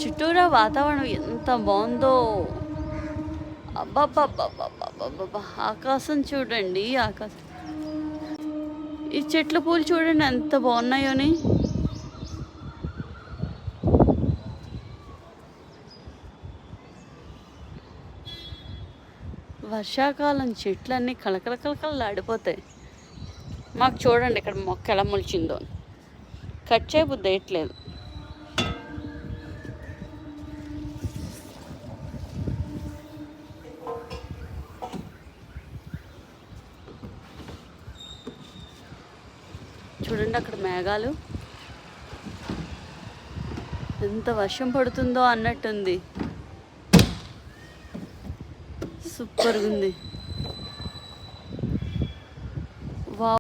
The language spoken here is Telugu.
చుట్టూరా వాతావరణం ఎంత బాగుందో. అబ్బబ్బబ్బబ్బబ్బబ్బబ్బబ్బా! ఆకాశం చూడండి ఆకాశం. ఈ చెట్ల పూలు చూడండి ఎంత బాగున్నాయోని. వర్షాకాలం చెట్లన్నీ కలకల కలకలలాడిపోతాయి. మాకు చూడండి ఇక్కడ మొక్క ఎలా మొలిచిందో. కట్ చేయబుద్ధి వేయట్లేదు. చూడండి అక్కడ మేఘాలు ఎంత వర్షం పడుతుందో అన్నట్టుంది. సూపర్గా ఉంది.